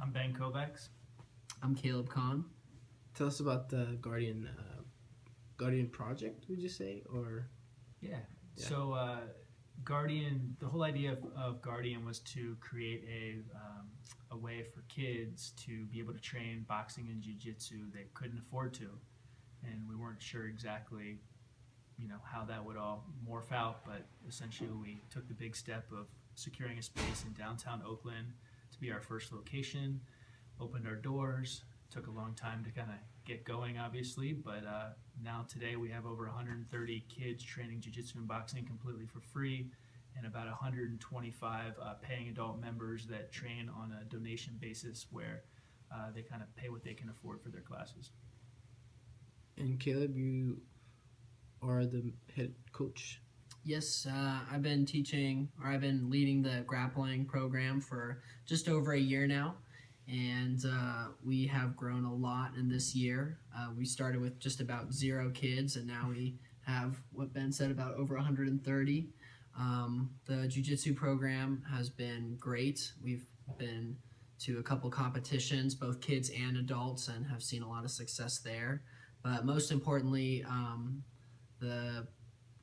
I'm Ben Kovacs. I'm Caleb Kahn. Tell us about the Guardian project, would you say? Or Yeah. So Guardian, the whole idea of Guardian was to create a way for kids to be able to train boxing and jiu-jitsu they couldn't afford to, and we weren't sure exactly, how that would all morph out. But essentially, we took the big step of securing a space in downtown Oakland to be our first location. Opened our doors. Took a long time to kind of get going, obviously, but now today we have over 130 kids training jiu-jitsu and boxing completely for free, and about 125 paying adult members that train on a donation basis where they kind of pay what they can afford for their classes. And Caleb, you are the head coach. Yes, I've been leading the grappling program for just over a year now, and we have grown a lot in this year. We started with just about 0 kids, and now we have, what Ben said, about over 130. The jiu-jitsu program has been great. We've been to a couple competitions, both kids and adults, and have seen a lot of success there. But most importantly, the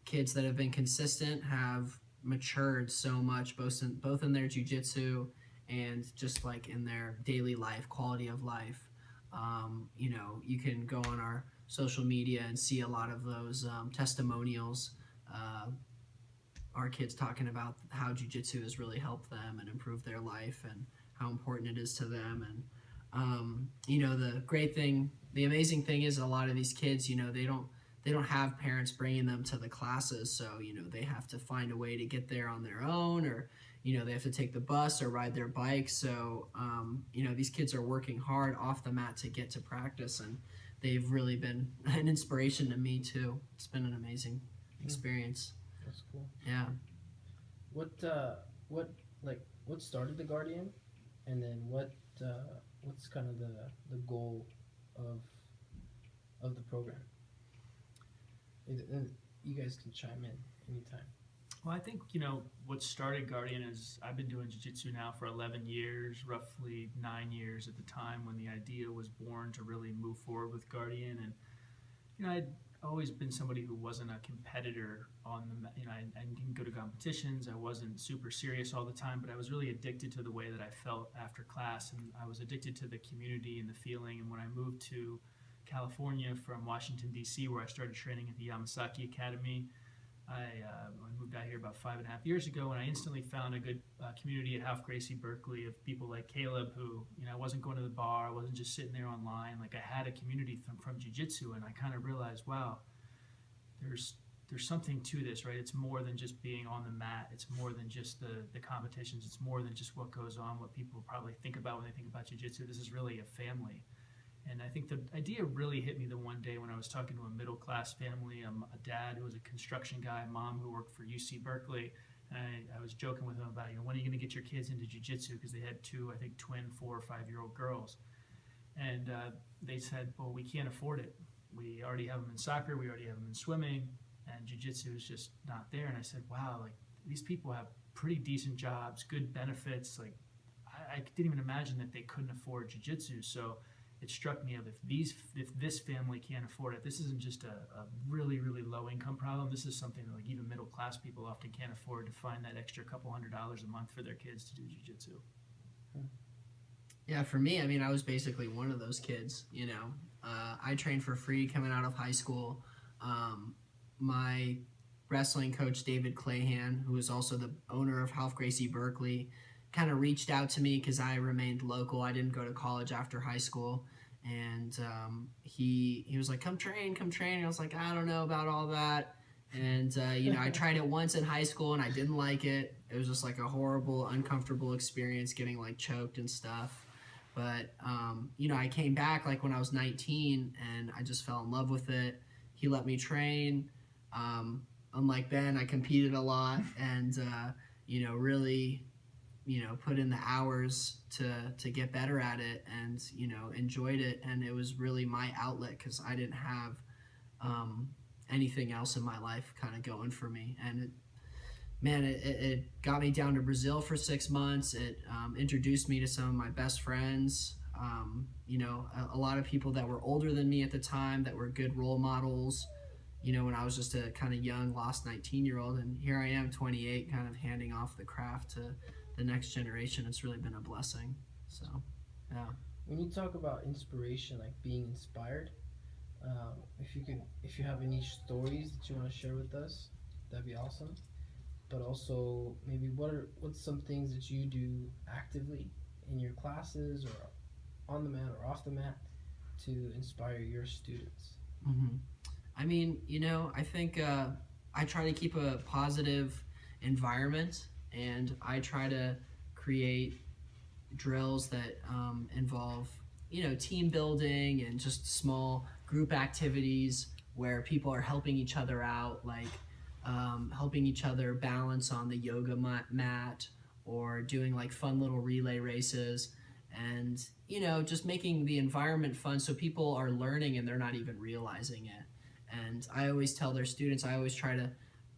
kids that have been consistent have matured so much, both in their jiu-jitsu and just like in their daily life, quality of life. You can go on our social media and see a lot of those testimonials. Our kids talking about how jiu-jitsu has really helped them and improved their life and how important it is to them. And the amazing thing is a lot of these kids, they don't have parents bringing them to the classes, so they have to find a way to get there on their own, or they have to take the bus or ride their bike. So these kids are working hard off the mat to get to practice, and they've really been an inspiration to me too. It's been an amazing experience. That's cool. Yeah. What started the Guardian, and then what's kind of the goal of the program? And you guys can chime in anytime. Well, I think, what started Guardian is I've been doing jiu-jitsu now for 11 years, roughly 9 years at the time when the idea was born to really move forward with Guardian. And, I'd always been somebody who wasn't a competitor on the, I didn't go to competitions. I wasn't super serious all the time, but I was really addicted to the way that I felt after class, and I was addicted to the community and the feeling. And when I moved to California from Washington, D.C., where I started training at the Yamasaki Academy, I moved out here about 5.5 years ago, and I instantly found a good community at Half Gracie Berkeley of people like Caleb, who, I wasn't going to the bar, I wasn't just sitting there online. Like, I had a community from jiu-jitsu, and I kind of realized, wow, there's something to this, right? It's more than just being on the mat. It's more than just the competitions. It's more than just what goes on, what people probably think about when they think about jiu-jitsu. This is really a family. And I think the idea really hit me the one day when I was talking to a middle-class family, a dad who was a construction guy, a mom who worked for UC Berkeley, and I was joking with them about, when are you going to get your kids into jiu-jitsu? Because they had 2, I think, twin 4 or 5-year-old girls. And they said, well, we can't afford it. We already have them in soccer, we already have them in swimming, and jiu-jitsu is just not there. And I said, wow, like, these people have pretty decent jobs, good benefits. Like, I didn't even imagine that they couldn't afford jiu-jitsu. So it struck me of if this family can't afford it, this isn't just a really, really low income problem. This is something that, like, even middle class people often can't afford, to find that extra couple $100s a month for their kids to do jiu-jitsu. Yeah, for me, I was basically one of those kids. I trained for free coming out of high school. My wrestling coach, David Clayhan, who is also the owner of Half Gracie Berkeley, kind of reached out to me because I remained local. I didn't go to college after high school, and he was like, come train. I was like, I don't know about all that. And I tried it once in high school, and I didn't like it. It was just like a horrible, uncomfortable experience, getting like choked and stuff. But I came back like when I was 19, and I just fell in love with it. He let me train. Unlike Ben, I competed a lot, and really put in the hours to get better at it, and enjoyed it. And it was really my outlet because I didn't have anything else in my life kind of going for me. And man, it got me down to Brazil for 6 months. It introduced me to some of my best friends. A lot of people that were older than me at the time that were good role models. When I was just a kind of young, lost 19-year-old, and here I am, 28, kind of handing off the craft to the next generation. It's really been a blessing. So, yeah. When you talk about inspiration, like being inspired, if you have any stories that you want to share with us, that'd be awesome. But also, maybe what's some things that you do actively in your classes or on the mat or off the mat to inspire your students? hmm I mean, I think I try to keep a positive environment, and I try to create drills that involve, team building and just small group activities where people are helping each other out, like helping each other balance on the yoga mat, or doing like fun little relay races, and just making the environment fun so people are learning and they're not even realizing it. And I always tell their students, I always try to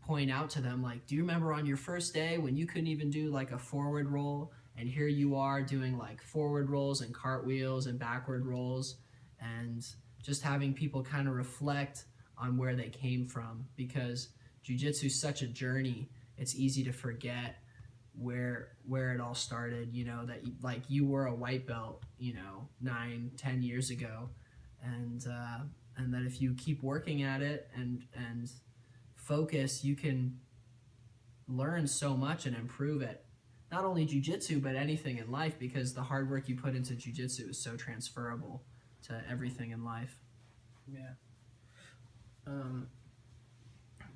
point out to them, like, do you remember on your first day when you couldn't even do like a forward roll, and here you are doing like forward rolls and cartwheels and backward rolls, and just having people kind of reflect on where they came from, because jiu-jitsu is such a journey. It's easy to forget where it all started, that like you were a white belt 9-10 years ago, and that if you keep working at it and focus, you can learn so much and improve it. Not only jiu-jitsu, but anything in life, because the hard work you put into jiu-jitsu is so transferable to everything in life. Yeah.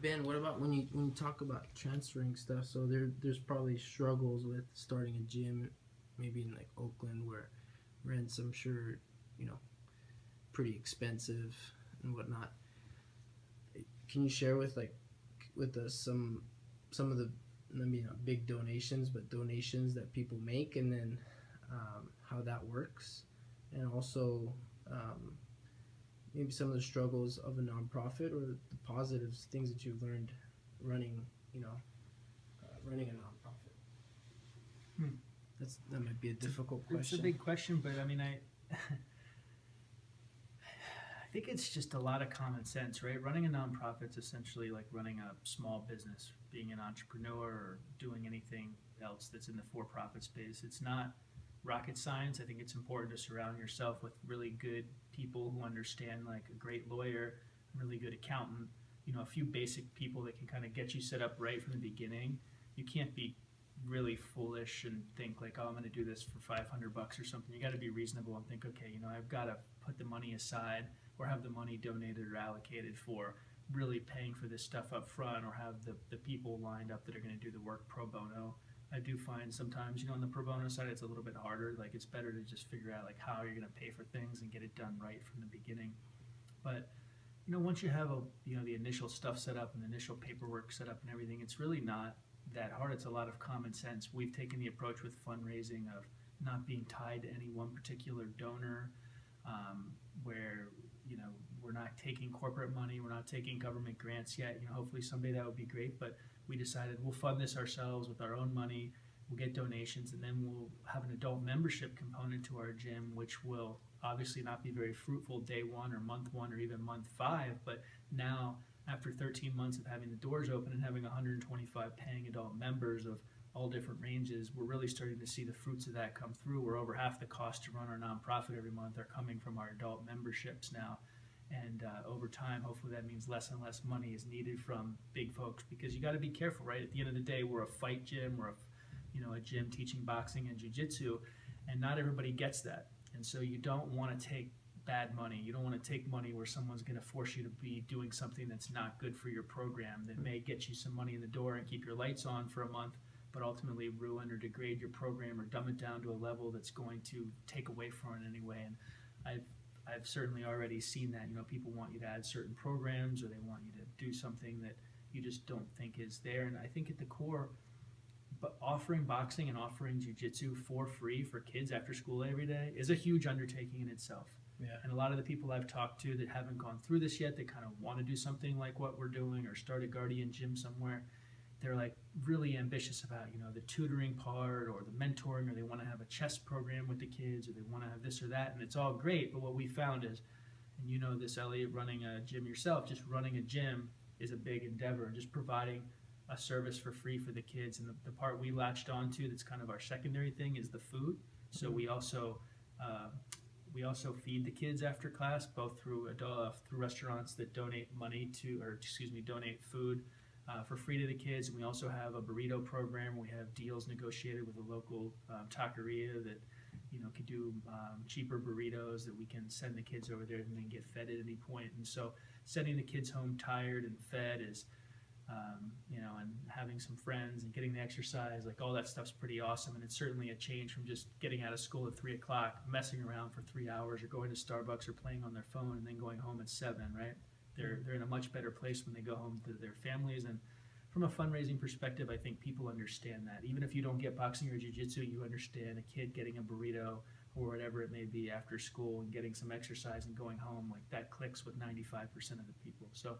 Ben, what about when you talk about transferring stuff? So there's probably struggles with starting a gym, maybe in like Oakland, where rents, I'm sure, pretty expensive and whatnot. Can you share with us some of the, maybe not big donations, but donations that people make, and then how that works, and also maybe some of the struggles of a nonprofit, or the positives, things that you've learned running running a nonprofit? That might be a difficult question. It's a big question, but I mean, I think it's just a lot of common sense, right? Running a nonprofit is essentially like running a small business, being an entrepreneur, or doing anything else that's in the for-profit space. It's not rocket science. I think it's important to surround yourself with really good people who understand, like a great lawyer, a really good accountant, a few basic people that can kind of get you set up right from the beginning. You can't be really foolish and think like, oh, I'm going to do this for $500 or something. You got to be reasonable and think, okay, I've got to put the money aside, or have the money donated or allocated for really paying for this stuff up front, or have the people lined up that are going to do the work pro bono. I do find sometimes, on the pro bono side, it's a little bit harder. Like, it's better to just figure out like how you're going to pay for things and get it done right from the beginning. But once you have the initial stuff set up and the initial paperwork set up and everything, it's really not that hard. It's a lot of common sense. We've taken the approach with fundraising of not being tied to any one particular donor, where we're not taking corporate money, we're not taking government grants yet. Hopefully someday that would be great, but we decided we'll fund this ourselves with our own money. We'll get donations, and then we'll have an adult membership component to our gym, which will obviously not be very fruitful day one or month one or even month 5, but now, after 13 months of having the doors open and having 125 paying adult members of all different ranges, we're really starting to see the fruits of that come through, where over half the cost to run our nonprofit every month are coming from our adult memberships now. And over time, hopefully that means less and less money is needed from big folks, because you got to be careful, right? At the end of the day, we're a fight gym, we're a gym teaching boxing and jiu-jitsu, and not everybody gets that. And so you don't want to take bad money. You don't want to take money where someone's going to force you to be doing something that's not good for your program, that may get you some money in the door and keep your lights on for a month, but ultimately ruin or degrade your program, or dumb it down to a level that's going to take away from it anyway. And I've certainly already seen that. People want you to add certain programs, or they want you to do something that you just don't think is there. And I think at the core, but offering boxing and offering jiu-jitsu for free for kids after school every day is a huge undertaking in itself. Yeah. And a lot of the people I've talked to that haven't gone through this yet, that kind of want to do something like what we're doing, or start a Guardian gym somewhere, they're like really ambitious about, the tutoring part or the mentoring, or they want to have a chess program with the kids, or they want to have this or that, and it's all great. But what we found is, and you know this, Elliot, running a gym yourself, just running a gym is a big endeavor. Just providing a service for free for the kids, and the part we latched onto that's kind of our secondary thing is the food. So we also feed the kids after class, both through restaurants that donate donate food for free to the kids. And we also have a burrito program. We have deals negotiated with a local taqueria that could do cheaper burritos that we can send the kids over there and then get fed at any point. And so sending the kids home tired and fed is and having some friends and getting the exercise, like all that stuff's pretty awesome. And it's certainly a change from just getting out of school at 3 o'clock, messing around for 3 hours, or going to Starbucks or playing on their phone and then going home at 7, right? They're in a much better place when they go home to their families. And from a fundraising perspective, I think people understand that. Even if you don't get boxing or jiu-jitsu, you understand a kid getting a burrito or whatever it may be after school and getting some exercise and going home, like that clicks with 95% of the people. So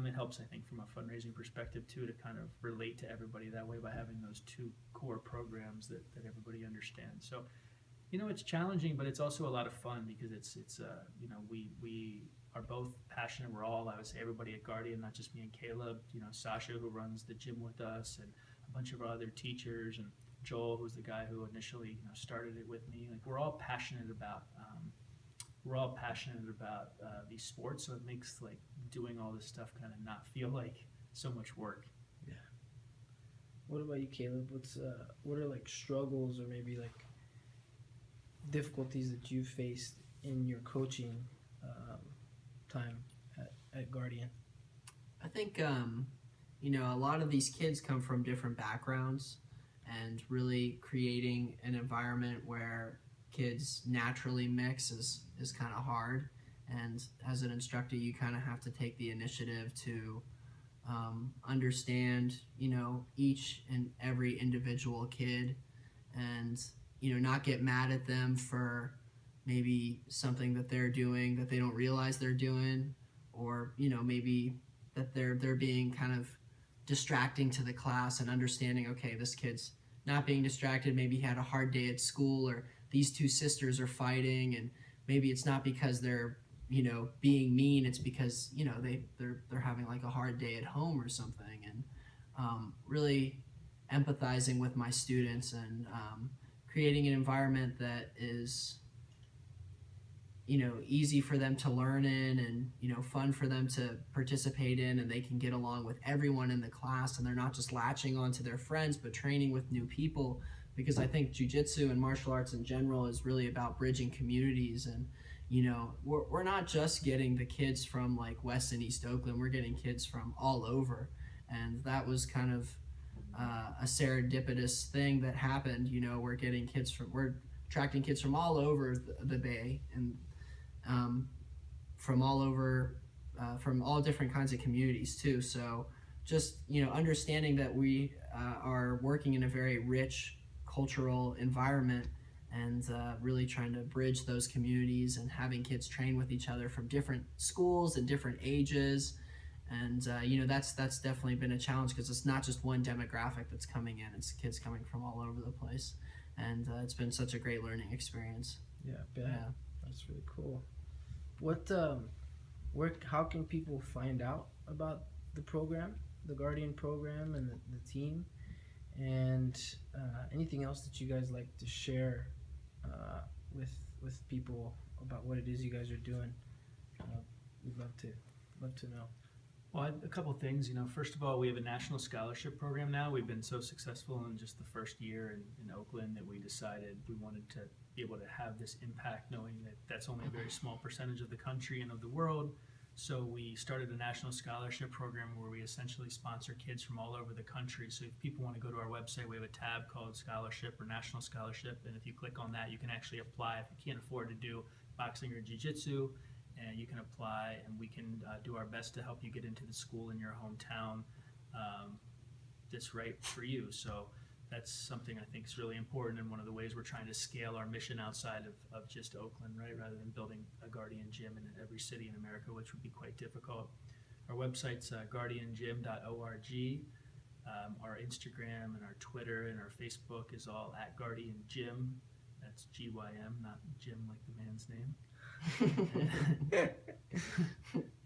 it helps, I think, from a fundraising perspective too, to kind of relate to everybody that way by having those two core programs that everybody understands. So, it's challenging, but it's also a lot of fun because it's we are both passionate. We're all, I would say, everybody at Guardian, not just me and Caleb. Sasha, who runs the gym with us, and a bunch of our other teachers, and Joel, who's the guy who initially started it with me. Like, we're all passionate about these sports, so it makes like doing all this stuff kind of not feel like so much work. Yeah. What about you, Caleb? What are like struggles or maybe like difficulties that you faced in your coaching time at Guardian? I think a lot of these kids come from different backgrounds, and really creating an environment where kids naturally mix is kind of hard. And as an instructor, you kind of have to take the initiative to understand each and every individual kid, and not get mad at them for maybe something that they're doing that they don't realize they're doing, or maybe that they're being kind of distracting to the class, and understanding, okay, this kid's not being distracted, maybe he had a hard day at school, or these two sisters are fighting, and maybe it's not because they're being mean, it's because they're having like a hard day at home or something. And really empathizing with my students, and creating an environment that is easy for them to learn in, and fun for them to participate in, and they can get along with everyone in the class, and they're not just latching on to their friends but training with new people. Because I think jiu-jitsu and martial arts in general is really about bridging communities. And we're not just getting the kids from like West and East Oakland, we're getting kids from all over. And that was kind of a serendipitous thing that happened. We're attracting kids from all over the Bay, and from all over, from all different kinds of communities too. So just understanding that we are working in a very rich cultural environment, and really trying to bridge those communities, and having kids train with each other from different schools and different ages. And that's definitely been a challenge, because it's not just one demographic that's coming in, it's kids coming from all over the place. And it's been such a great learning experience. Yeah, that's really cool. How can people find out about the program, the Guardian program, and the team, and anything else that you guys like to share with people about what it is you guys are doing? We'd love to know. Well, a couple of things. First of all, we have a national scholarship program now. We've been so successful in just the first year in Oakland that we decided we wanted to be able to have this impact, knowing that that's only a very small percentage of the country and of the world. So we started a national scholarship program where we essentially sponsor kids from all over the country. So if people want to go to our website, we have a tab called Scholarship or National Scholarship. And if you click on that, you can actually apply. If you can't afford to do boxing or jiu-jitsu, and you can apply, and we can do our best to help you get into the school in your hometown that's right for you. So that's something I think is really important, and one of the ways we're trying to scale our mission outside of just Oakland, right? Rather than building a Guardian gym in every city in America, which would be quite difficult. Our website's guardiangym.org. Our Instagram and our Twitter and our Facebook is all at Guardian Gym. That's GYM, not Jim like the man's name.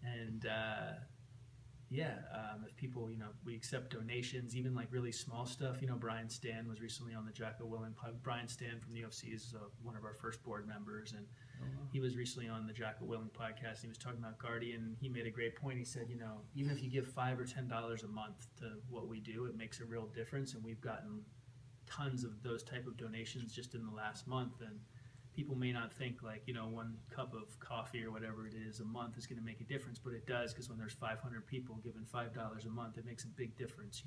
And if people, we accept donations, even like really small stuff. Brian Stan was recently on the Jacko Willing. Brian Stan from the UFC is one of our first board members, and he was recently on the Jacko Willing podcast. And he was talking about Guardian. He made a great point. He said, even if you give $5 or $10 a month to what we do, it makes a real difference. And we've gotten tons of those type of donations just in the last month. And people may not think like, one cup of coffee or whatever it is a month is going to make a difference, but it does, because when there's 500 people giving $5 a month, it makes a big difference,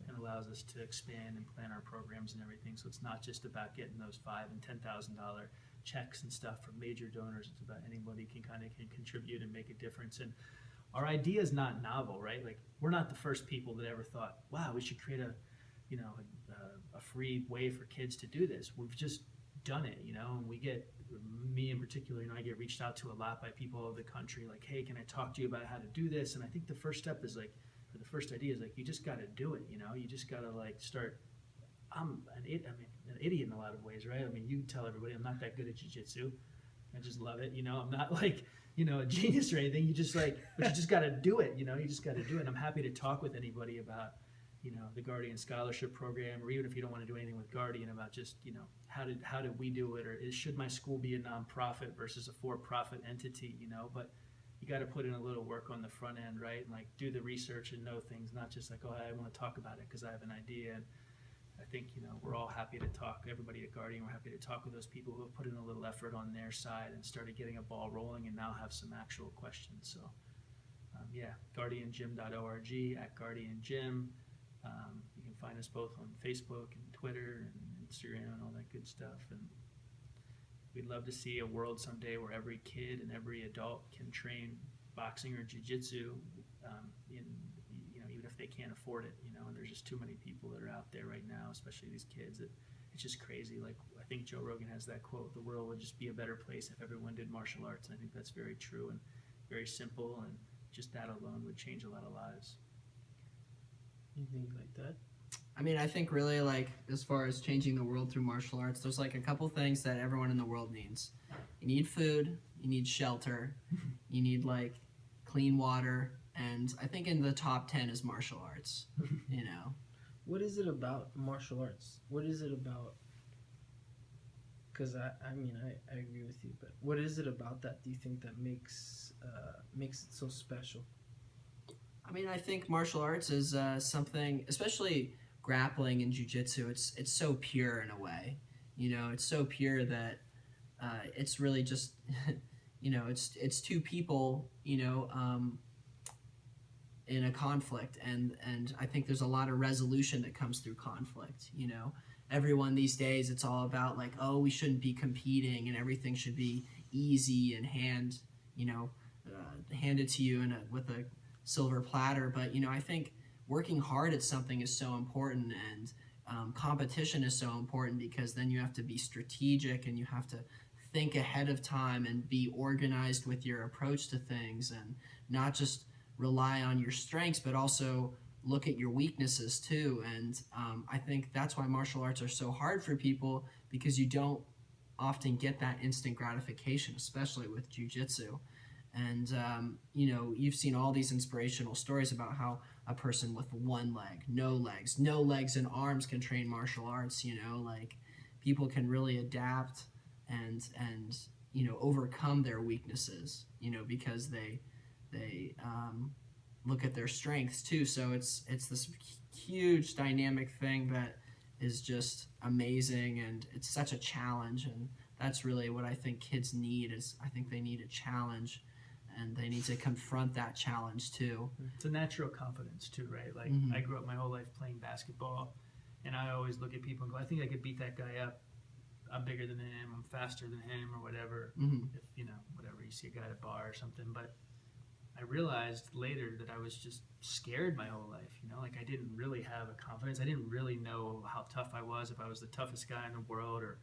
and allows us to expand and plan our programs and everything. So it's not just about getting those $5,000 and $10,000 checks and stuff from major donors. It's about anybody can contribute and make a difference. And our idea is not novel, right? Like, we're not the first people that ever thought, wow, we should create a free way for kids to do this. We've just done it, and we get, me in particular, I get reached out to a lot by people all over the country, like, hey, can I talk to you about how to do this? And I think the first step is like, or the first idea is like, you just got to do it, you just got to like start. I'm an idiot in a lot of ways, right? I mean, you tell everybody I'm not that good at jiu-jitsu. I just love it, I'm not like, a genius or anything. You just like, but you just got to do it, you just got to do it. And I'm happy to talk with anybody about, the Guardian Scholarship Program, or even if you don't want to do anything with Guardian, about just, how did we do it, or should my school be a nonprofit versus a for-profit entity, but you got to put in a little work on the front end, right? And like do the research and know things, not just like, oh, I want to talk about it because I have an idea. And I think, we're all happy to talk, everybody at Guardian, we're happy to talk with those people who have put in a little effort on their side and started getting a ball rolling and now have some actual questions. So, guardiangym.org, at Guardian Gym. You can find us both on Facebook and Twitter and Instagram and all that good stuff. And we'd love to see a world someday where every kid and every adult can train boxing or jiu-jitsu, even if they can't afford it, and there's just too many people that are out there right now, especially these kids, that it's just crazy. Like, I think Joe Rogan has that quote, the world would just be a better place if everyone did martial arts. And I think that's very true and very simple, and just that alone would change a lot of lives. Anything like that? I mean, I think really, like, as far as changing the world through martial arts, there's like a couple things that everyone in the world needs. You need food, you need shelter, you need like clean water, and I think in the top 10 is martial arts, What is it about martial arts? What is it about? Because I agree with you, but what is it about that do you think that makes it so special? I mean, I think martial arts is something, especially grappling and jiu-jitsu, it's so pure in a way. It's so pure that it's really just, it's two people, in a conflict. And I think there's a lot of resolution that comes through conflict, Everyone these days, it's all about like, oh, we shouldn't be competing and everything should be easy and handed to you with a silver platter. But I think working hard at something is so important, and competition is so important, because then you have to be strategic and you have to think ahead of time and be organized with your approach to things, and not just rely on your strengths but also look at your weaknesses too. And I think that's why martial arts are so hard for people, because you don't often get that instant gratification, especially with jiu-jitsu. And, you've seen all these inspirational stories about how a person with one leg, no legs and arms can train martial arts, like people can really adapt and overcome their weaknesses, because they look at their strengths too. So it's this huge dynamic thing that is just amazing, and it's such a challenge. And that's really what I think kids need, is I think they need a challenge. And they need to confront that challenge too. It's a natural confidence too, right? Like, I grew up my whole life playing basketball, and I always look at people and go, I think I could beat that guy up. I'm bigger than him, I'm faster than him, or whatever. If, whatever, you see a guy at a bar or something. But I realized later that I was just scared my whole life, like I didn't really have a confidence. I didn't really know how tough I was, if I was the toughest guy in the world or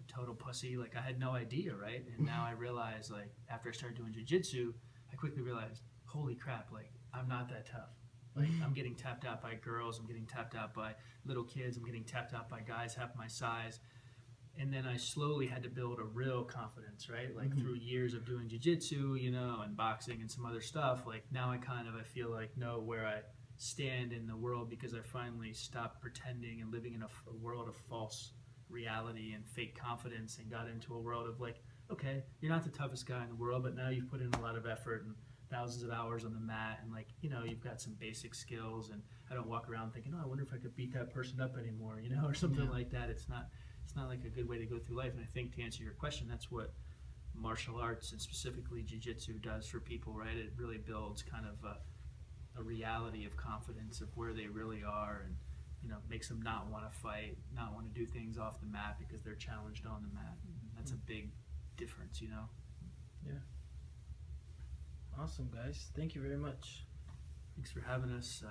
total pussy. Like, I had no idea, right? And now I realize, like, after I started doing jiu-jitsu, I quickly realized, holy crap, like, I'm not that tough. Like I'm getting tapped out by girls, I'm getting tapped out by little kids, I'm getting tapped out by guys half my size. And then I slowly had to build a real confidence, right? Like through years of doing jiu-jitsu, you know, and boxing and some other stuff. Like now I feel like know where I stand in the world because I finally stopped pretending and living in a world of false reality and fake confidence and got into a world of like, okay, you're not the toughest guy in the world, but now you've put in a lot of effort and thousands of hours on the mat, and like, you know, you've got some basic skills, and I don't walk around thinking, oh, I wonder if I could beat that person up anymore, you know, or something like that. It's not like a good way to go through life. And I think to answer your question, that's what martial arts and specifically jiu-jitsu does for people, right? It really builds kind of a reality of confidence of where they really are, and you know, makes them not want to fight, not want to do things off the mat because they're challenged on the mat. That's a big difference, you know. Awesome, guys. Thank you very much. Thanks for having us.